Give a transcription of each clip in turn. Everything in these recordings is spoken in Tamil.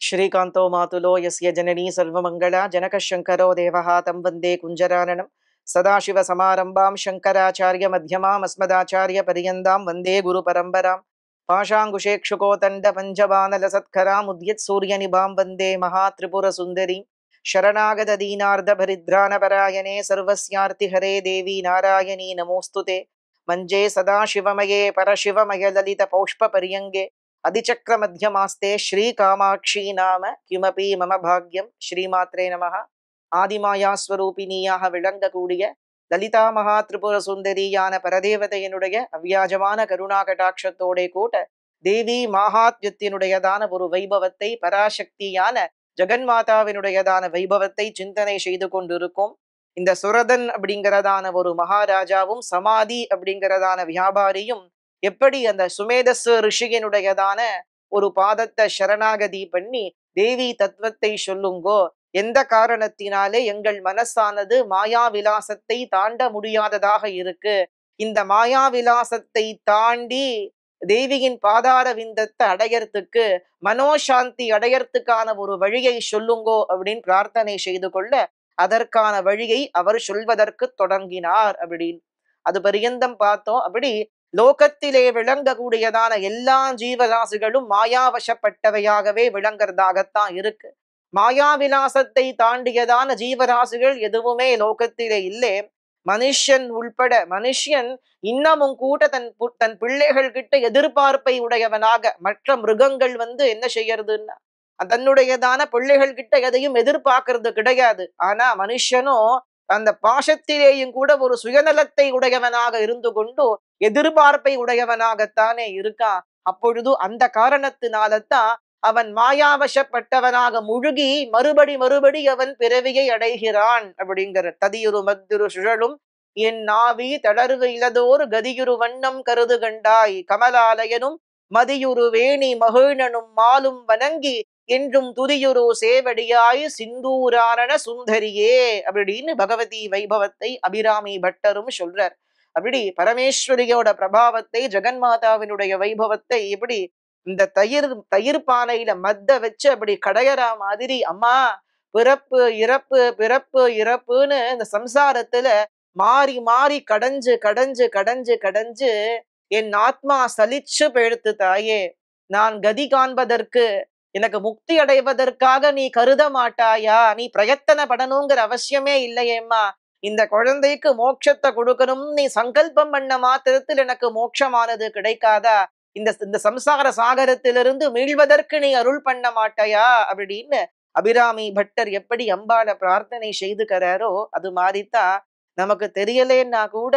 श्रीकान्तो मातुलो यस्य जननी सर्वमङ्गला जनकशङ्करो देवः तं वन्दे कुञ्जराननं सदाशिवसमारम्भां शङ्कराचार्यमध्यमाम् अस्मदाचार्यपर्यन्तां वन्दे गुरुपरम्परां पाशाङ्कुशेक्षुकोतण्डपञ्चबाणलसत्कराम् उद्यत्सूर्यनिभां वन्दे महात्रिपुरसुन्दरीं शरणागतदीनार्धभरिद्रानपरायणे सर्वस्यार्तिहरे देवी नारायणी नमोऽस्तु ते मञ्जे सदाशिवमये परशिवमय ललितपौष्पपर्यङ्गे अधिचक्रमध्यमास्ते श्रीकामाक्षी नाम किमपि मम भाग्यं श्रीमात्रे नमः ஆதிமாயாஸ்வரூபிணியாக விளங்கக்கூடிய லலிதா மகா திரிபுர சுந்தரியான பரதேவதையினுடைய அவ்வியாஜமான கருணா கடாட்சத்தோட கூட்ட தேவி மகாத்யத்தினுடையதான ஒரு வைபவத்தை பராசக்தியான ஜெகன்மாதாவினுடையதான வைபவத்தை சிந்தனை செய்து கொண்டிருக்கும். இந்த சுரதன் அப்படிங்கிறதான ஒரு மகாராஜாவும் சமாதி அப்படிங்கிறதான வியாபாரியும் எப்படி அந்த சுமேதஸ் ரிஷியனுடையதான ஒரு பாதத்தை சரணாகதி பண்ணி தேவி தத்துவத்தை சொல்லுங்கோ, எந்த காரணத்தினாலே எங்கள் மனசானது மாயா விலாசத்தை தாண்ட முடியாததாக இருக்கு, இந்த மாயா விலாசத்தை தாண்டி தேவியின் பாதார விந்தத்தை அடையறதுக்கு மனோசாந்தி அடையறதுக்கான ஒரு வழியை சொல்லுங்கோ அப்படின்னு பிரார்த்தனை செய்து கொள்ள அதற்கான வழியை அவர் சொல்வதற்கு தொடங்கினார். அப்படின்னு அது பரியந்தம் பார்த்தோம். அப்படி லோகத்திலே விளங்கக்கூடியதான எல்லா ஜீவராசிகளும் மாயாவசப்பட்டவையாகவே விளங்குறதாகத்தான் இருக்கு. மாயா விலாசத்தை தாண்டியதான ஜீவராசிகள் எதுவுமே லோகத்திலே இல்லை. மனுஷன் உள்பட மனுஷன் இன்னமும் கூட தன் பிள்ளைகள் கிட்ட எதிர்பார்ப்பை உடையவனாக, மற்ற மிருகங்கள் என்ன செய்யறதுன்னா தன்னுடையதான பிள்ளைகள் கிட்ட எதையும் எதிர்பார்க்கறது கிடையாது. ஆனா மனுஷனும் அந்த பாசத்திலேயும் கூட ஒரு சுயநலத்தை உடையவனாக இருந்து கொண்டு எதிர்பார்ப்பை உடையவனாகத்தானே இருக்கான். அப்பொழுது அந்த காரணத்தினால்தான் அவன் மாயாவசப்பட்டவனாக முழுகி மறுபடி அவன் பிறவியை அடைகிறான். அப்படிங்கிற ததியுரு மத்திரு சுழலும் என் நாவி தளர்வு இலதோர் கதியுரு வண்ணம் கருது கண்டாய் கமலாலயனும் மதியுரு வேணி மகிழ்னனும் மாலும் வணங்கி என்றும் துதியுரு சேவடியாய் சிந்தூராரண சுந்தரியே அப்படின்னு பகவதி வைபவத்தை அபிராமி பட்டரும் சொல்றார். அப்படி பரமேஸ்வரியோட பிரபாவத்தை, ஜெகன்மாதாவினுடைய வைபவத்தை எப்படி இந்த தயிர் பானையில மத்த வச்சு அப்படி கடையறா மாதிரி, அம்மா பிறப்பு இறப்பு பிறப்பு இறப்புன்னு இந்த சம்சாரத்துல மாறி மாறி கடைஞ்சு என் ஆத்மா சலிச்சு பெழுத்து தாயே, நான் கதி காண்பதற்கு எனக்கு முக்தி அடைவதற்காக நீ கருத மாட்டாயா? நீ பிரயத்தனப்படணுங்கிற அவசியமே இல்லையேம்மா. இந்த குழந்தைக்கு மோட்சத்தை கொடுக்கணும் நீ சங்கல்பம் பண்ண மாத்திரத்தில் எனக்கு மோட்சமானது கிடைக்காதா? இந்த சம்சார சாகரத்திலிருந்து மீள்வதற்கு நீ அருள் பண்ண மாட்டாயா? அப்படின்னு அபிராமி பட்டர் எப்படி அம்பால பிரார்த்தனை செய்துக்கிறாரோ அது மாதிரிதான் நமக்கு தெரியலேன்னா கூட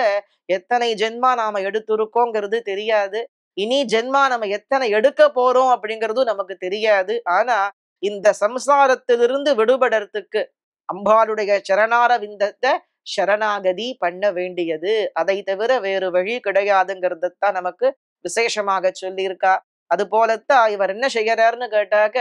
எத்தனை ஜென்மா நாம எடுத்திருக்கோங்கிறது தெரியாது. இனி ஜென்மா நம்ம எத்தனை எடுக்க போறோம் அப்படிங்கிறதும் நமக்கு தெரியாது. ஆனா இந்த சம்சாரத்திலிருந்து விடுபடுறதுக்கு அம்பாளுடைய சரணார விந்தத்தை சரணாகதி பண்ண வேண்டியது. அதை தவிர வேறு வழி கிடையாதுங்கிறதான் நமக்கு விசேஷமாக சொல்லியிருக்கா. அது போலத்தான் இவர் என்ன செய்யறாருன்னு கேட்டாக்க,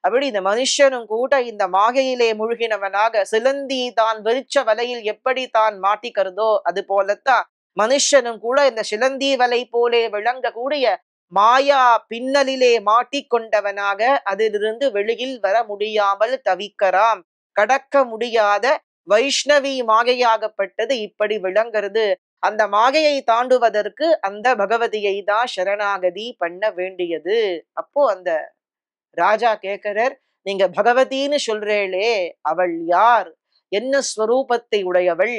அப்படி இந்த மனுஷனும் கூட இந்த மாகையிலே மூழ்கினவனாக சிலந்தி தான் விரிச்ச வலையில் எப்படி தான் மாட்டிக்கிறதோ அது போலத்தான் மனுஷனும் கூட இந்த சிலந்தி வலை போலே விளங்கக்கூடிய மாயா பின்னலிலே மாட்டிக்கொண்டவனாக அதிலிருந்து வெளியில் வர முடியாமல் தவிக்கிறான். கடக்க முடியாத வைஷ்ணவி மாகையாகப்பட்டது இப்படி விளங்குறது. அந்த மாகையை தாண்டுவதற்கு அந்த பகவதியை தான் சரணாகதி பண்ண வேண்டியது. அப்போ அந்த ராஜா கேட்கிறார், நீங்க பகவதின்னு சொல்றேளே, அவள் யார்? என்ன ஸ்வரூபத்தை உடையவள்?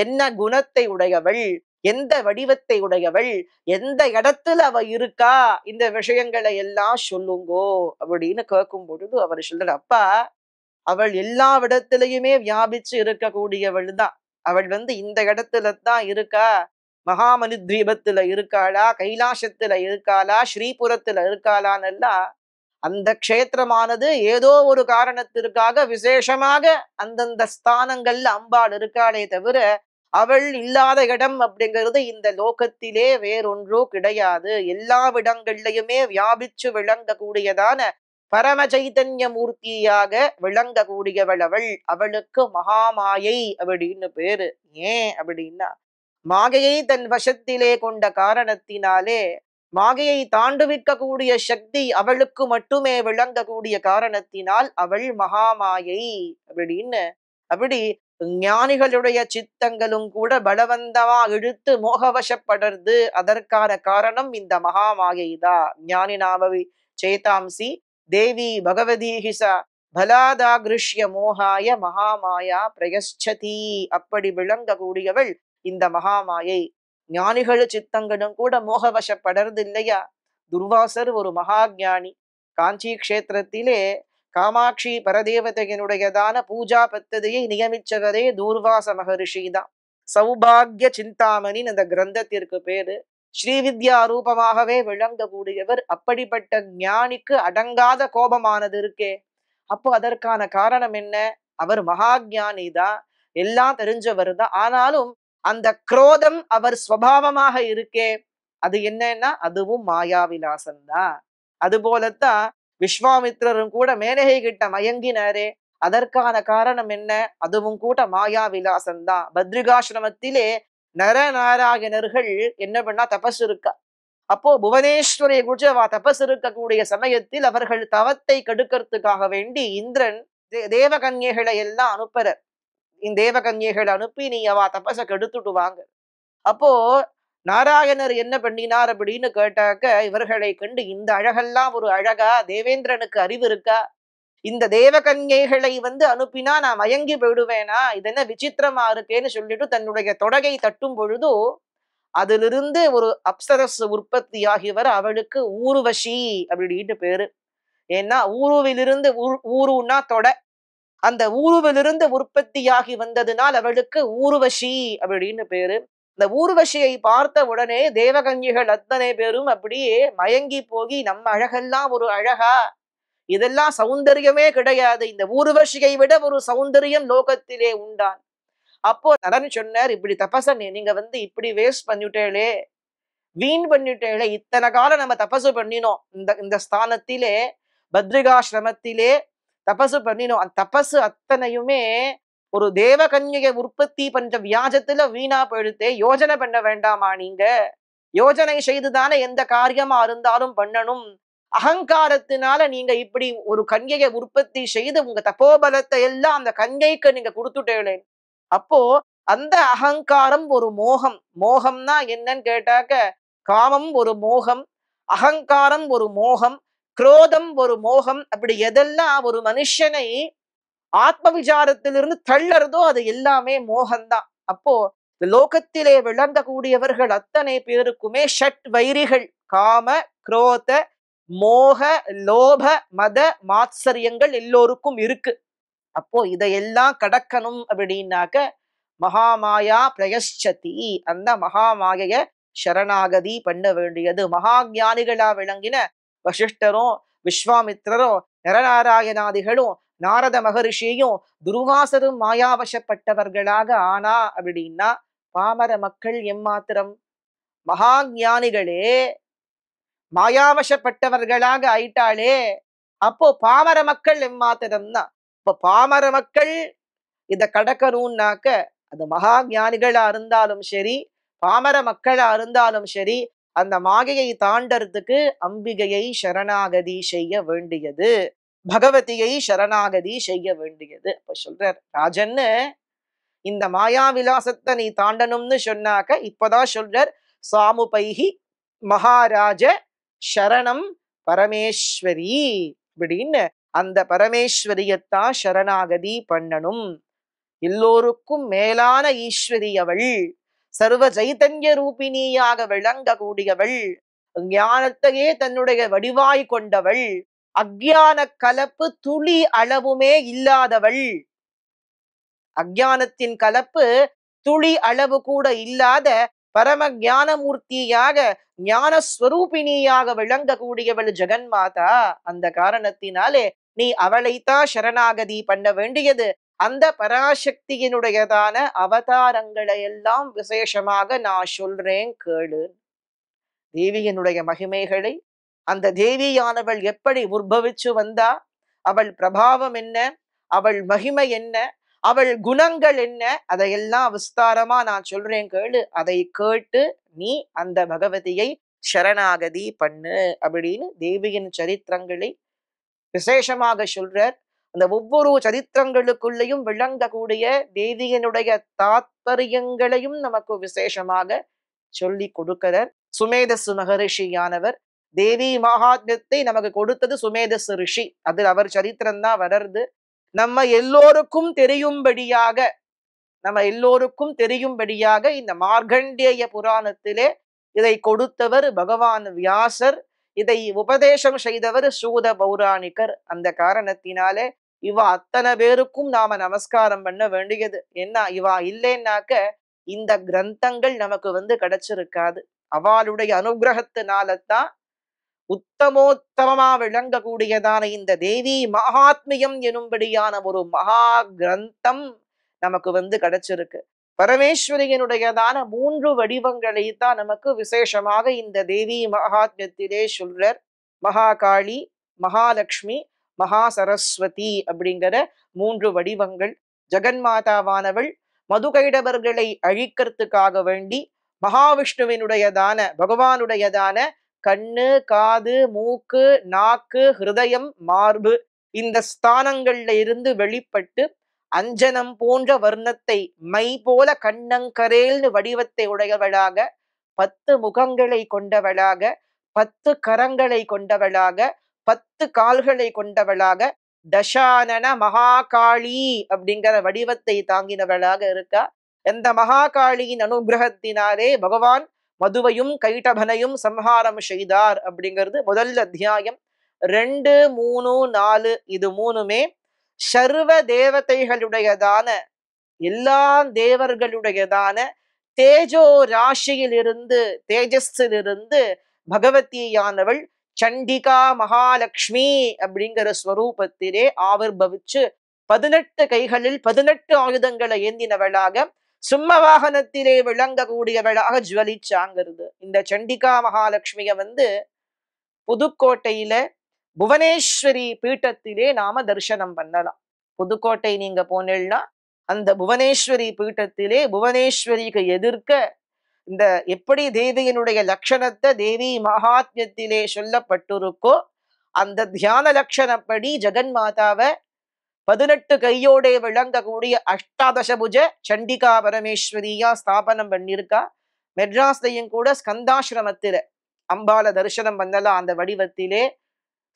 என்ன குணத்தை உடையவள்? எந்த வடிவத்தை உடையவள்? எந்த இடத்துல அவ இருக்கா? இந்த விஷயங்களை எல்லாம் சொல்லுங்கோ அப்படின்னு கேட்கும் பொழுது அவர் சொல்ற, அப்பா அவள் எல்லா இடத்திலையுமே வியாபிச்சு இருக்கக்கூடியவள் தான். அவள் இந்த இடத்துல தான் இருக்கா. மகாமனி தீபத்துல இருக்காளா, கைலாசத்துல இருக்காளா, ஸ்ரீபுரத்துல இருக்காளான்னெல்லாம் அந்த க்ஷேத்திரமானது ஏதோ ஒரு காரணத்திற்காக விசேஷமாக அந்தந்த ஸ்தானங்கள்ல அம்பாள் இருக்காளே தவிர அவள் இல்லாத இடம் அப்படிங்கிறது இந்த லோகத்திலே வேறொன்றோ கிடையாது. எல்லா இடங்கள்லயுமே வியாபிச்சு விளங்கக்கூடியதான பரம சைதன்ய மூர்த்தியாக விளங்கக்கூடியவள் அவள். அவளுக்கு மகாமாயை அப்படின்னு பேரு. ஏன் அப்படின்னா மாகையை தன் வசத்திலே கொண்ட காரணத்தினாலே மாயையை தாண்டுவிக்கக்கூடிய சக்தி அவளுக்கு மட்டுமே விளங்கக்கூடிய காரணத்தினால் அவள் மகாமாயை அப்படின்னு. அப்படி ஞானிகளுடைய சித்தங்களும் கூட பலவந்தமா இழுத்து மோகவசப்படுறது. அதற்கான காரணம் இந்த மகாமாயை தான். ஞானி நாமவி சேதாம்சி தேவி பகவதி ஹிசா பலாதாகிருஷ்ய மோகாய மகாமாயா பிரயஷ்சதி. அப்படி விளங்கக்கூடியவள் இந்த மகாமாயை. ஞானிகள் சித்தங்களும் கூட மோகவசப்படுறது இல்லையா? துர்வாசர் ஒரு மகா ஞானி. காஞ்சி கஷேத்திரத்திலே காமாட்சி பரதேவதையினுடையதான பூஜா பத்ததியை நியமிச்சவரே தூர்வாச மகரிஷி தான். சௌபாகிய சிந்தாமணி அந்த கிரந்தத்திற்கு பேரு. ஸ்ரீவித்யா ரூபமாகவே விளங்கக்கூடியவர். அப்படிப்பட்ட ஞானிக்கு அடங்காத கோபமானது இருக்கே, அப்போ அதற்கான காரணம் என்ன? அவர் மகா ஞானி தான், எல்லாம் தெரிஞ்சவர் தான். ஆனாலும் அந்த குரோதம் அவர் ஸ்வபாவமாக இருக்கே, அது என்னன்னா அதுவும் மாயாவிலாசம்தான். அது போலத்தான் விஸ்வாமித்திரரும் கூட மேனகை கிட்ட மயங்கினாரே, அதற்கான காரணம் என்ன? அதுவும் கூட மாயா விலாசம்தான். பத்ரிகாசிரமத்திலே நரநாராயணர்கள் என்ன பண்ணா தபஸ் இருக்கா. அப்போ புவனேஸ்வரியை குறிச்சு அவ தபஸ் இருக்கக்கூடிய சமயத்தில் அவர்கள் தவத்தை கெடுக்கிறதுக்காக வேண்டி இந்திரன் தேவகன்யைகளை எல்லாம் அனுப்புற. இந்த தேவகன்யைகளை அனுப்பி நீ அவ தபஸ கெடுத்துட்டு வாங்க. அப்போ நாராயணர் என்ன பண்ணினார் அப்படின்னு கேட்டாக்க, இவர்களை கண்டு இந்த அழகெல்லாம் ஒரு அழகா? தேவேந்திரனுக்கு அறிவு இருக்கா? இந்த தேவகன்யைகளை அனுப்பினா நான் மயங்கி போயிடுவேனா? இது என்ன விசித்திரமா இருக்கேன்னு சொல்லிட்டு தன்னுடைய தொடகை தட்டும் பொழுது அதிலிருந்து ஒரு அப்சரஸ் உற்பத்தியாகியவர். அவளுக்கு ஊர்வசி அப்படின்னு பேரு. ஏன்னா ஊருவிலிருந்து ஊருன்னா தொடை, அந்த ஊருவிலிருந்து உற்பத்தியாகி வந்ததுனால் அவளுக்கு ஊர்வசி அப்படின்னு பேரு. இந்த ஊர்வசியை பார்த்த உடனே தேவகன்யைகள் அத்தனை பேரும் அப்படியே மயங்கி போகி, நம்ம அழகெல்லாம் ஒரு அழகா? இதெல்லாம் சௌந்தரியமே கிடையாது, இந்த ஊர்வசியை விட ஒரு சௌந்தரியம் லோகத்திலே உண்டான். அப்போ நரன் சொன்னார், இப்படி தபச நீங்க இப்படி வேஸ்ட் பண்ணிட்டேளே, வீண் பண்ணிட்டேளே. இத்தனை காலம் நம்ம தபசு பண்ணினோம், இந்த ஸ்தானத்திலே பத்ரிகாசிரமத்திலே தபசு பண்ணினோம். அந்த தபசு அத்தனையுமே ஒரு தேவகன்யையை உற்பத்தி பண்ற வியாஜத்துல வீணா போயிடுத்தே. யோஜனை பண்ண வேண்டாமா? நீங்க யோஜனை செய்துதானே எந்த காரியமா இருந்தாலும் பண்ணணும். அகங்காரத்தினால நீங்க இப்படி ஒரு கன்யையை உற்பத்தி செய்து உங்க தப்போபலத்தை எல்லாம் அந்த கன்யைக்கு நீங்க கொடுத்துட்டேளே. அப்போ அந்த அகங்காரம் ஒரு மோகம். மோகம்னா என்னன்னு கேட்டாக்க, காமம் ஒரு மோகம், அகங்காரம் ஒரு மோகம், குரோதம் ஒரு மோகம். அப்படி எதெல்லாம் ஒரு மனுஷனை ஆத்ம விசாரத்திலிருந்து தள்ளறதோ அது எல்லாமே மோகம்தான். அப்போ லோகத்திலே விளங்கக்கூடியவர்கள் அத்தனை பேருக்குமே ஷட் வைரிகள், காம குரோத மோக லோப மத மாத்சரியங்கள் எல்லோருக்கும் இருக்கு. அப்போ இதையெல்லாம் கடக்கணும் அப்படின்னாக்க மகாமாயா பிரயஷ்சதி, அந்த மகாமாய சரணாகதி பண்ண வேண்டியது. மகா ஞானிகளா விளங்கின வசிஷ்டரும் விஸ்வாமித்திரரும் நரநாராயணாதிகளும் நாரத மகரிஷியும் துர்வாசரும் மாயாவசப்பட்டவர்களாக ஆனா அப்படின்னா பாமர மக்கள் எம்மாத்திரம்? மகா ஞானிகளே மாயாவசப்பட்டவர்களாக ஆயிட்டாளே, அப்போ பாமர மக்கள் எம்மாத்திரம்னா? இப்ப பாமர மக்கள் இத கடக்கணும்னாக்க அது மகா ஞானிகளா இருந்தாலும் சரி, பாமர மக்களா இருந்தாலும் சரி, அந்த மாயையை தாண்டறதுக்கு அம்பிகையை சரணாகதி செய்ய வேண்டியது, பகவதியை சரணாகதி செய்ய வேண்டியது. அப்ப சொல்றார் ராஜன்னு, இந்த மாயா விலாசத்தை நீ தாண்டணும்னு சொன்னாக்க இப்பதான் சொல்றார், சாமுபைகி மகாராஜ சரணம் பரமேஸ்வரி அப்படின்னு. அந்த பரமேஸ்வரியத்தான் சரணாகதி பண்ணணும். எல்லோருக்கும் மேலான ஈஸ்வரி அவள், சர்வ சைதன்ய ரூபிணியாக விளங்கக்கூடியவள், ஞானத்தையே தன்னுடைய வடிவாய் கொண்டவள், அக்ஞான கலப்பு துளி அளவுமே இல்லாதவள். அக்ஞானத்தின் கலப்பு துளி அளவு கூட இல்லாத பரம ஞானமூர்த்தியாக ஞானஸ்வரூபிணியாக விளங்கக்கூடியவள் ஜெகன்மாதா. அந்த காரணத்தினாலே நீ அவளைத்தான் சரணாகதி பண்ண வேண்டியது. அந்த பராசக்தியினுடையதான அவதாரங்களை எல்லாம் விசேஷமாக நான் சொல்றேன் கேளு. தேவியினுடைய மகிமைகளை, அந்த தேவியானவள் எப்படி உற்பவிச்சு வந்தா, அவள் பிரபாவம் என்ன, அவள் மகிமை என்ன, அவள் குணங்கள் என்ன, அதையெல்லாம் விஸ்தாரமா நான் சொல்றேன் கேளு. அதை கேட்டு நீ அந்த பகவதியை சரணாகதி பண்ணு அப்படின்னு தேவியின் சரித்திரங்களை விசேஷமாக சொல்றார். அந்த ஒவ்வொரு சரித்திரங்களுக்குள்ளேயும் விளங்கக்கூடிய தேவியனுடைய தாத்பரியங்களையும் நமக்கு விசேஷமாக சொல்லி கொடுக்கிறார். சுமேதசு மகரிஷியானவர் தேவி மகாத்மியத்தை நமக்கு கொடுத்தது சுமேதசு ரிஷி. அது அவர் சரித்திரம் தான் வளருது. நம்ம எல்லோருக்கும் தெரியும்படியாக இந்த மார்கண்டேய புராணத்திலே இதை கொடுத்தவர் பகவான் வியாசர். இதை உபதேசம் செய்தவர் சூத பௌராணிகர். அந்த காரணத்தினாலே இவா அத்தனை பேருக்கும் நாம நமஸ்காரம் பண்ண வேண்டியது. என்ன, இவா இல்லைன்னாக்க இந்த கிரந்தங்கள் நமக்கு கிடைச்சிருக்காது. அவளுடைய அனுகிரகத்தினால்தான் உத்தமோத்தமமா விளங்கக்கூடியதான இந்த தேவி மகாத்மியம் எனும்படியான ஒரு மகா கிரந்தம் நமக்கு கிடைச்சிருக்கு. பரமேஸ்வரியினுடையதான 3 வடிவங்களை தான் நமக்கு விசேஷமாக இந்த தேவி மகாத்மியத்திலே சொல்றார். மகாகாளி, மகாலட்சுமி, மகா சரஸ்வதி அப்படிங்கிற 3 வடிவங்கள். ஜெகன்மாதாவானவள் மதுகைடவர்களை அழிக்கிறதுக்காக வேண்டி மகாவிஷ்ணுவினுடையதான பகவானுடையதான கண்ணு, காது, மூக்கு, நாக்கு, ஹிருதயம், மார்பு இந்த ஸ்தானங்கள்ல இருந்து வெளிப்பட்டு அஞ்சனம் போன்ற வர்ணத்தை மை போல கண்ணங்கரேல்னு வடிவத்தை உடையவளாக, 10 முகங்களை கொண்டவளாக, 10 கரங்களை கொண்டவளாக, 10 கால்களை கொண்டவளாக, தசானன மகாகாளி அப்படிங்கிற வடிவத்தை தாங்கினவளாக இருக்கா. எந்த மகாகாளியின் அனுகிரகத்தினாலே பகவான் மதுவையும் கைடபனையும் சம்ஹாரம் செய்தார் அப்படிங்கிறது முதல் அத்தியாயம். 2, 3, 4 இது 3மே சர்வ தேவதைகளுடையதான எல்லா தேவர்களுடையதான தேஜோ ராசியிலிருந்து தேஜஸிலிருந்து பகவதியானவள் சண்டிகா மகாலட்சுமி அப்படிங்கிற ஸ்வரூபத்திலே ஆவிர்பவிச்சு 18 கைகளில் 18 ஆயுதங்களை ஏந்தினவளாக சிம்மவாகனத்திலே விளங்கக்கூடியவளாக ஜுவலிச்சாங்கிறது. இந்த சண்டிகா மகாலட்சுமிய புதுக்கோட்டையில புவனேஸ்வரி பீட்டத்திலே நாம தரிசனம் பண்ணலாம். புதுக்கோட்டை நீங்க போனீங்கன்னா அந்த புவனேஸ்வரி பீட்டத்திலே புவனேஸ்வரிக்கு எதிர்க்க இந்த எப்படி தேவியினுடைய லட்சணத்தை தேவி மகாத்மியத்திலே சொல்லப்பட்டிருக்கோ அந்த தியான லட்சணப்படி ஜெகன்மாதாவை 18 கையோட விளங்கக்கூடிய அஷ்டாதசபுஜ சண்டிகா பரமேஸ்வரியா ஸ்தாபனம் பண்ணியிருக்கா. மெட்ராஸ்லையும் கூட ஸ்கந்தாசிரமத்தில அம்பால தரிசனம் பண்ணலாம். அந்த வடிவத்திலே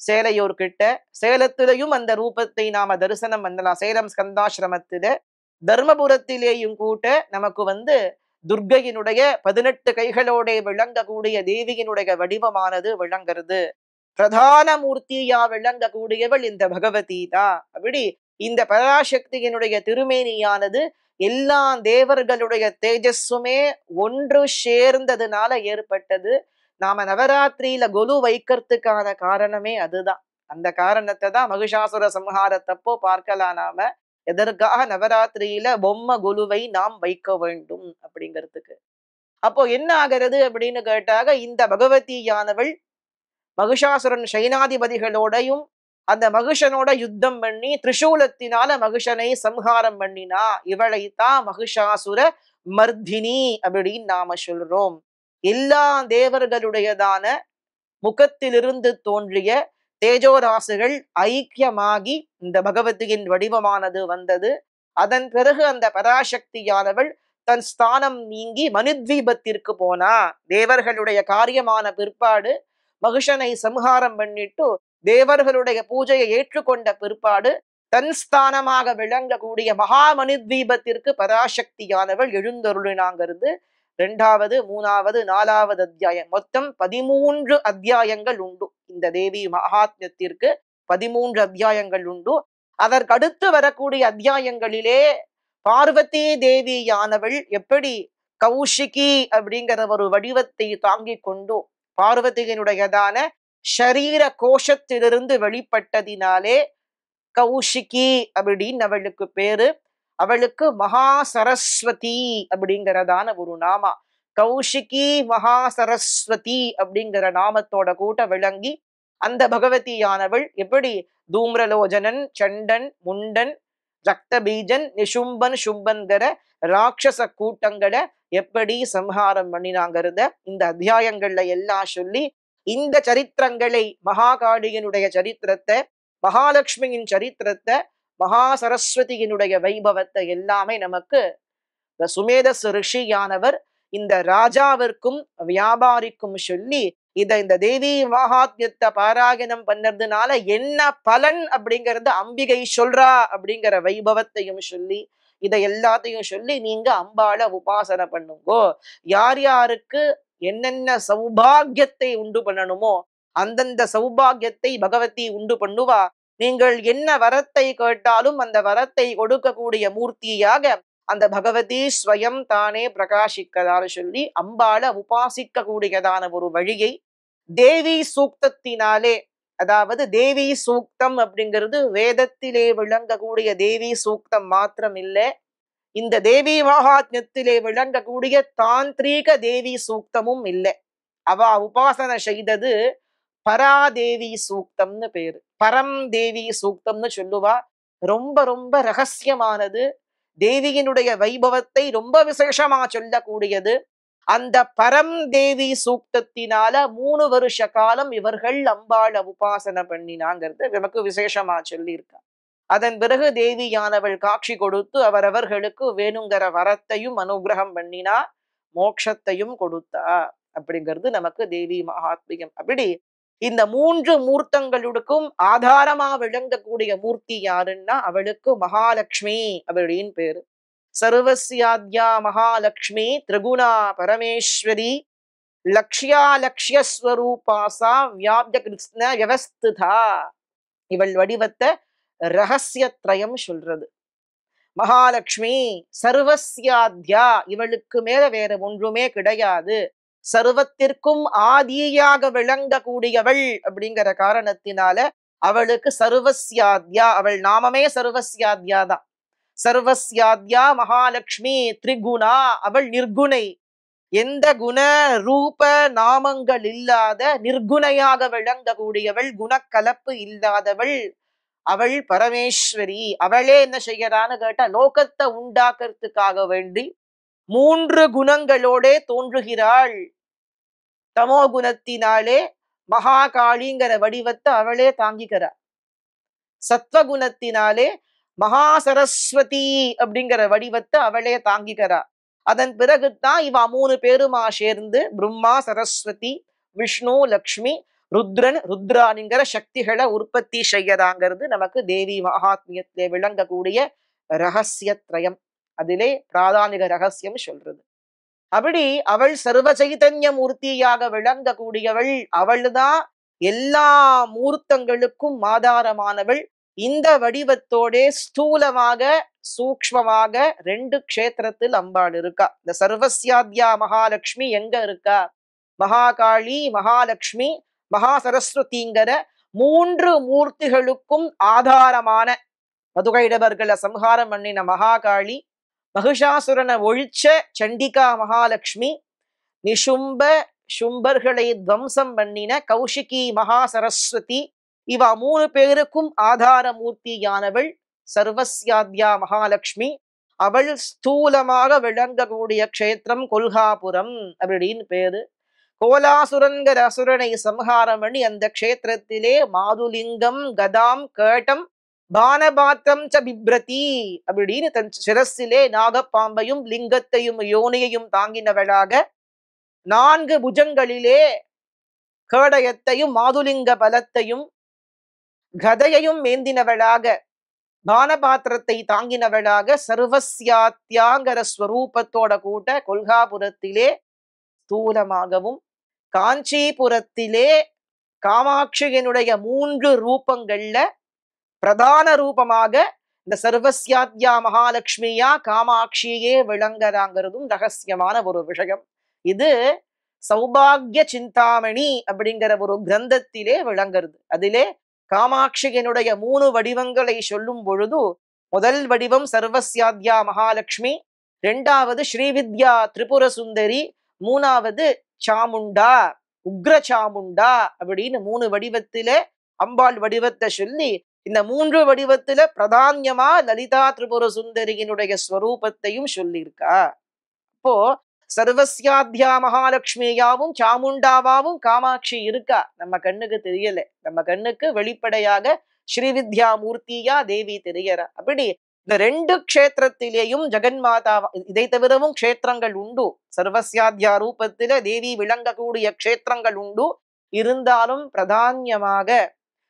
சேலையூர் கிட்ட சேலத்திலையும் அந்த ரூபத்தை நாம தரிசனம் பண்ணலாம். சேலம் ஸ்கந்தாசிரமத்தில தர்மபுரத்திலேயும் கூட நமக்கு துர்கையினுடைய 18 கைகளோட விளங்கக்கூடிய தேவியினுடைய வடிவமானது விளங்குறது. பிரதான மூர்த்தியா விளங்கக்கூடியவள் இந்த பகவதி தான். அப்படி இந்த பராசக்தியினுடைய திருமேனியானது எல்லா தேவர்களுடைய தேஜஸுமே ஒன்று சேர்ந்ததுனால ஏற்பட்டது. நாம நவராத்திரியில கொலு வைக்கிறதுக்கான காரணமே அதுதான். அந்த காரணத்தை தான் மகிஷாசுர சம்ஹாரத்தப்போ பார்க்கலாம். நாம எதற்காக நவராத்திரியில பொம்மை கொலுவை நாம் வைக்க வேண்டும் அப்படிங்கிறதுக்கு. அப்போ என்ன ஆகிறது அப்படின்னு கேட்டாக இந்த பகவதியானவள் மகிஷாசுரன் சைனாதிபதிகளோடையும் அந்த மகிஷனோட யுத்தம் பண்ணி திரிசூலத்தினால மகிஷனை சம்ஹாரம் பண்ணினா. இவளைத்தான் மகிஷாசுர மர்தினி அப்படின்னு நாம சொல்றோம். எல்லா தேவர்களுடையதான முகத்திலிருந்து தோன்றிய தேஜோராசுகள் ஐக்கியமாகி இந்த பகவதியின் வடிவமானது வந்தது. அதன் பிறகு அந்த பராசக்தியானவள் தன் ஸ்தானம் நீங்கி மனுத்வீபத்திற்கு போனா. தேவர்களுடைய காரியமான பிற்பாடு மகிஷனை சம்ஹாரம் பண்ணிட்டு தேவர்களுடைய பூஜையை ஏற்றுக்கொண்ட பிற்பாடு தன் ஸ்தானமாக விளங்கக்கூடிய மகாமனுத்வீபத்திற்கு பராசக்தியானவள் எழுந்தருளினாங்கிறது 2வது, 3வது, 4வது அத்தியாயம். மொத்தம் 13 அத்தியாயங்கள் உண்டு. இந்த தேவி மகாத்மியத்திற்கு 13 அத்தியாயங்கள் உண்டு. அதற்கடுத்து வரக்கூடிய அத்தியாயங்களிலே பார்வதி தேவியானவள் எப்படி கௌஷிகி அப்படிங்கிற ஒரு வடிவத்தை தாங்கிக் கொண்டு பார்வதியினுடையதான ஷரீர கோஷத்திலிருந்து வெளிப்பட்டதினாலே கௌஷிகி அப்படின்னு அவளுக்கு பேரு. அவளுக்கு மகா சரஸ்வதி அப்படிங்கிறதான ஒரு நாமா. கௌஷிகி மகா சரஸ்வதி அப்படிங்கிற நாமத்தோட கூட்ட விளங்கி அந்த பகவதியானவள் எப்படி தூம்ரலோஜனன், சண்டன், முண்டன், ரக்த பீஜன் நிஷும்பன் சும்பன்கிற ராட்சச கூட்டங்களை எப்படி சம்ஹாரம் பண்ணினாங்கிறத இந்த அத்தியாயங்கள்ல எல்லாம் சொல்லி இந்த சரித்திரங்களை மகாகாளியினுடைய சரித்திரத்தை, மகாலட்சுமியின் சரித்திரத்தை, மகா சரஸ்வதியினுடைய வைபவத்தை எல்லாமே நமக்கு சுமேதஸ் ரிஷியானவர் இந்த ராஜாவிற்கும் வியாபாரிக்கும் சொல்லி இந்த தேவி மகாத்மியத்தை பாராயணம் பண்ணறதுனால என்ன பலன் அப்படிங்கறது அம்பிகை சொல்றா அப்படிங்கிற வைபவத்தையும் சொல்லி இதை எல்லாத்தையும் சொல்லி நீங்க அம்பாளை உபாசனை பண்ணுங்கோ. யார் யாருக்கு என்னென்ன சௌபாகியத்தை உண்டு பண்ணணுமோ அந்தந்த சௌபாகியத்தை பகவதி உண்டு பண்ணுவா. நீங்கள் என்ன வரத்தை கேட்டாலும் அந்த வரத்தை கொடுக்கக்கூடிய மூர்த்தியாக அந்த பகவதி ஸ்வயம் தானே பிரகாசிக்கதான்னு சொல்லி அம்பாளை உபாசிக்க கூடியதான ஒரு வழியை தேவி சூக்தத்தினாலே, அதாவது தேவி சூக்தம் அப்படிங்கிறது வேதத்திலே விளங்கக்கூடிய தேவி சூக்தம் மாத்திரம் இல்லை, இந்த தேவி மகாத்மியத்திலே விளங்கக்கூடிய தாந்திரீக தேவி சூக்தமும் இல்லை. அவ உபாசனை செய்தது பராதேவி சூக்தம்னு பேரு. பரம் தேவி சூக்தம்னு சொல்லுவா. ரொம்ப ரொம்ப ரகசியமானது, தேவியினுடைய வைபவத்தை ரொம்ப விசேஷமா சொல்லக்கூடியது. அந்த பரம் தேவி சூக்தத்தினால 3 வருஷ காலம் இவர்கள் அம்பாளை உபாசனை பண்ணினாங்கிறது நமக்கு விசேஷமா சொல்லியிருக்கா. அதன் பிறகு தேவியானவள் காட்சி கொடுத்து அவரவர்களுக்கு வேணுங்கிற வரத்தையும் அனுகிரகம் பண்ணினா, மோட்சத்தையும் கொடுத்தா அப்படிங்கிறது நமக்கு தேவி மகாத்மியம். அப்படி இந்த 3 மூர்த்தங்களுக்கும் ஆதாரமா விளங்கக்கூடிய மூர்த்தி யாருன்னா அவளுக்கு மகாலட்சுமி அப்படின்னு பேரு. சர்வஸ்யாத்யா மகாலட்சுமி திரிகுணா பரமேஸ்வரி லக்ஷ்யா லக்ஷ்யஸ்வரூபாசா வியாப்ய கிருஷ்ண வியவஸ்திதா. இவள் வடிவத்தை ரகசியத்ரயம் சொல்றது. மகாலட்சுமி சர்வஸ்யாத்யா, இவளுக்கு மேல வேற ஒன்றுமே கிடையாது. சர்வத்திற்கும் ஆதியாக விளங்கக்கூடியவள் அப்படிங்கிற காரணத்தினால அவளுக்கு சர்வஸ்யாத்யா, அவள் நாமமே சர்வஸ்யாத்யா தான். சர்வஸ்யாத்யா மகாலட்சுமி திரிகுணா, அவள் நிர்குணை. எந்த குண ரூப நாமங்கள் இல்லாத நிர்குணையாக விளங்கக்கூடியவள், குணக்கலப்பு இல்லாதவள் அவள் பரமேஸ்வரி. அவளே என்ன செய்யறான்னு கேட்டா லோகத்தை உண்டாக்குறதுக்காக வேண்டி 3 குணங்களோட தோன்றுகிறாள். தமோ குணத்தினாலே மகாகாளிங்கிற வடிவத்தை அவளே தாங்கிக்கிறார். சத்வகுணத்தினாலே மகா சரஸ்வதி அப்படிங்கிற வடிவத்தை அவளே தாங்கிக்கிறார். அதன் பிறகுதான் இவ 3 பேருமா சேர்ந்து பிரம்மா சரஸ்வதி விஷ்ணு லக்ஷ்மி ருத்ரன் ருத்ரானிங்கிற சக்திகளை உற்பத்தி செய்யறாங்கிறது நமக்கு தேவி மகாத்மியத்திலே விளங்கக்கூடிய ரகசியத்ரயம். அதிலே பிராதானிக ரகசியம் சொல்றது. அப்படி அவள் சர்வ சைதன்ய மூர்த்தியாக விளங்கக்கூடியவள். அவள்தான் எல்லா மூர்த்தங்களுக்கும் ஆதாரமானவள். இந்த வடிவத்தோட ஸ்தூலமாக சூக்ஷ்மமாக 2 க்ஷேத்திரத்தில் அம்பாள் இருக்கா. இந்த சர்வஸ்யாத்யா மகாலட்சுமி எங்க இருக்கா? மகாகாளி மகாலட்சுமி மகா சரஸ்வதிங்கிற 3 மூர்த்திகளுக்கும் ஆதாரமான மதுகைடவர்களை சம்ஹாரம் பண்ணின மகாகாளி, மகிஷாசுரனை ஒழிச்ச சண்டிகா மகாலட்சுமி, நிஷும்ப சும்பர்களை துவம்சம் பண்ணின கௌஷிகி மகா சரஸ்வதி, இவ 3 பேருக்கும் ஆதார மூர்த்தியானவள் சர்வஸ்யாத்யா மகாலட்சுமி. அவள் ஸ்தூலமாக விளங்கக்கூடிய க்ஷேத்திரம் கொல்ஹாபுரம் அப்படின்னு பேரு. கோலாசுரன்கிற அசுரனை சம்ஹாரம் பண்ணி அந்த க்ஷேத்திரத்திலே மாதுலிங்கம் கதாம் கேட்டம் பானபாத்திரம் ச பிப்ரதி அப்படின்னு தன் சிரசிலே நாகப்பாம்பையும் லிங்கத்தையும் யோனியையும் தாங்கினவளாக 4 புஜங்களிலே கேடயத்தையும் மாதுலிங்க பலத்தையும் கதையையும் மேந்தினவளாக பானபாத்திரத்தை தாங்கினவளாக சர்வஸ்யாத்யாங்கிற ஸ்வரூபத்தோட கூட்ட கொல்ஹாபுரத்திலே ஸ்தூலமாகவும், காஞ்சிபுரத்திலே காமாட்சியினுடைய 3 ரூபங்கள்ல பிரதான ரூபமாக இந்த சர்வஸ்யாத்யா மகாலட்சுமியா காமாட்சியே விளங்குறாங்கிறதும் ரகசியமான ஒரு விஷயம். இது சௌபாகிய சிந்தாமணி அப்படிங்கிற ஒரு கிரந்தத்திலே விளங்குறது. அதிலே காமாட்சியினுடைய 3 வடிவங்களை சொல்லும் பொழுது முதல் வடிவம் சர்வஸ்யாத்யா மகாலட்சுமி, 2வது ஸ்ரீவித்யா திரிபுர சுந்தரி, 3வது சாமுண்டா உக்ர சாமுண்டா அப்படின்னு 3 வடிவத்திலே அம்பாள் வடிவத்தை சொல்லி இந்த 3 வடிவத்துல பிரதான்யமா லலிதா திரிபுர சுந்தரியினுடைய ஸ்வரூபத்தையும் சொல்லியிருக்கா. அப்போ சர்வஸ்யாத்யா மகாலட்சுமியாவும் சாமுண்டாவாவும் காமாட்சி இருக்கா. நம்ம கண்ணுக்கு தெரியல. நம்ம கண்ணுக்கு வெளிப்படையாக ஸ்ரீவித்யா மூர்த்தியா தேவி தெரியறா. அப்படி இந்த 2 க்ஷேத்திரத்திலேயும் ஜெகன்மாதா, இதை தவிரவும் க்ஷேத்திரங்கள் உண்டு. சர்வஸ்யாத்யா ரூபத்தில தேவி விளங்கக்கூடிய க்ஷேத்திரங்கள் உண்டு. இருந்தாலும் பிரதான்யமாக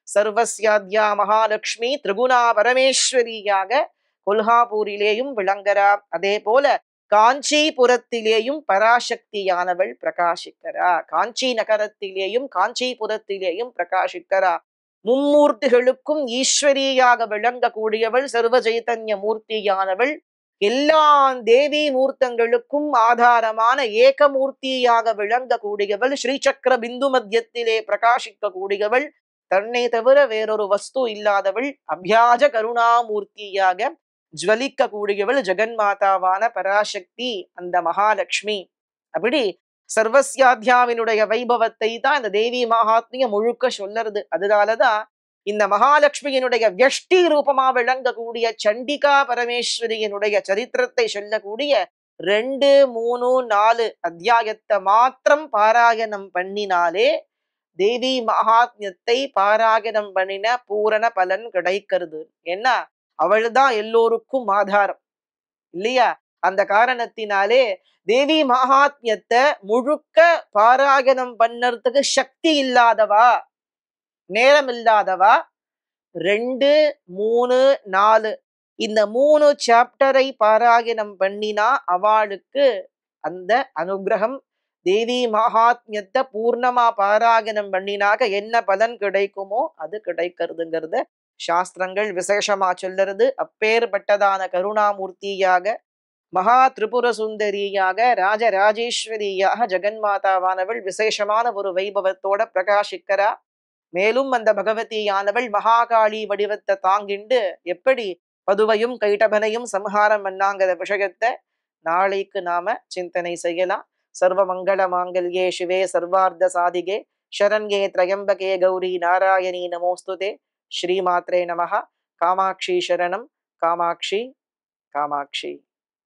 சர்வஸ்யாத்யா மகாலட்சுமி திரிகுணா பரமேஸ்வரியாக கொல்ஹாப்பூரிலேயும் விளங்குறா. அதே போல காஞ்சிபுரத்திலேயும் பராசக்தியானவள் பிரகாசிக்கிறா. காஞ்சி நகரத்திலேயும் காஞ்சிபுரத்திலேயும் பிரகாசிக்கிறா. மும்மூர்த்திகளுக்கும் ஈஸ்வரியாக விளங்கக்கூடியவள், சர்வ சைதன்ய மூர்த்தியானவள். எல்லா தேவி மூர்த்தங்களுக்கும் ஆதாரமான ஏகமூர்த்தியாக விளங்கக்கூடியவள், ஸ்ரீசக்கர பிந்து மத்தியத்திலே பிரகாசிக்க கூடியவள், தன்னை தவிர வேறொரு வஸ்து இல்லாதவள், அபியாஜ கருணாமூர்த்தியாக ஜுவலிக்க கூடியவள் ஜெகன்மாதாவான பராசக்தி, அந்த மகாலட்சுமி. அப்படி சர்வஸ்யாத்யாவினுடைய வைபவத்தை தான் இந்த தேவி மகாத்மியம் முழுக்க சொல்லறது. அதனாலதான் இந்த மகாலட்சுமியினுடைய வியஷ்டி ரூபமா விளங்கக்கூடிய சண்டிகா பரமேஸ்வரியினுடைய சரித்திரத்தை சொல்லக்கூடிய 2, 3, 4 அத்தியாயத்தை மாத்திரம் பாராயணம் பண்ணினாலே தேவி மகாத்மியத்தை பாராயணம் பண்ணின பூரண பலன் கிடைக்கிறது. ஏன்னா அவள்தான் எல்லோருக்கும் ஆதாரம் இல்லையா? அந்த காரணத்தினாலே தேவி மகாத்மியத்தை முழுக்க பாராயணம் பண்ணறதுக்கு சக்தி இல்லாதவா, நேரம் இல்லாதவா 2, 3, 4 இந்த 3 சாப்டரை பாராயணம் பண்ணினா அவளுக்கு அந்த அனுகிரகம், தேவி மகாத்மியத்தை பூர்ணமா பாராயணம் பண்ணினாக்க என்ன பலன் கிடைக்குமோ அது கிடைக்கிறதுங்கிறத சாஸ்திரங்கள் விசேஷமா சொல்லுறது. அப்பேற்பட்டதான கருணாமூர்த்தியாக, மகா திரிபுர சுந்தரியாக, ராஜராஜேஸ்வரியாக ஜெகன்மாதாவானவள் விசேஷமான ஒரு வைபவத்தோட பிரகாசிக்கிறா. மேலும் அந்த பகவதியானவள் மகாகாளி வடிவத்தை தாங்கிண்டு எப்படி பதுவையும் கைடபனையும் சம்ஹாரம் பண்ணாங்கிற விஷயத்தை நாளைக்கு நாம சிந்தனை செய்யலாம். சர்வ மங்கள மாங்கல்யே சிவே சர்வார்த்த சாதிகே சரண்யே த்ரயம்பகே கௌரி நாராயணி நமோஸ்துதே. ஸ்ரீமாத்ரே நமஹ. காமாட்சி சரணம். காமாட்சி காமாட்சி.